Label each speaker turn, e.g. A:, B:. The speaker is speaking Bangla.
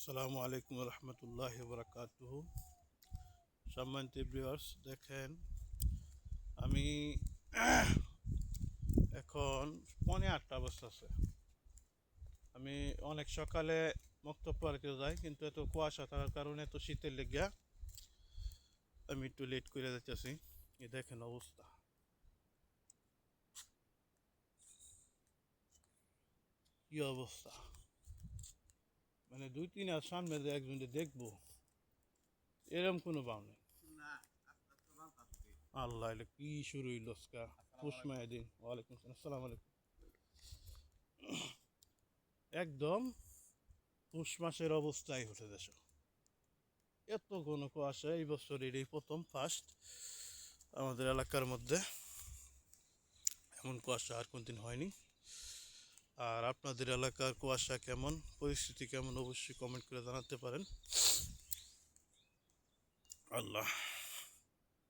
A: আসসালামু আলাইকুম রহমতুল্লাহ বরকাতুহু। সম্মানিত ভিউয়ার্স, দেখেন আমি এখন 8:45 বাজতেছে। আমি অনেক সকালে মক্তব পার্কে যাই, কিন্তু এত কুয়াশা থাকার কারণে তো শীতের লেগিয়া আমি একটু লেট করে যাইতেছি। এই দেখেন অবস্থা, কি অবস্থা! মানে 2-3 আর সামনে যে একজনকে দেখবো এরকম কোনো ভাব নেই। আল্লাহ, এটা কি শুরু হইল আজকা! পুষ্মায়াদিন, ওয়ালাইকুম আসসালাম, আসসালামু আলাইকুম। একদম পুষ মাসের অবস্থায় হতে দেশ, এত ঘন কুয়াশা এই বছর এই প্রথম ফার্স্ট আমাদের এলাকার মধ্যে। এমন কুয়াশা আর কোনদিন হয়নি। আর আপনাদের এলাকার কুয়াশা কেমন, পরিস্থিতি কেমন, অবশ্যই কমেন্ট করে জানাতে পারেন। আল্লাহ।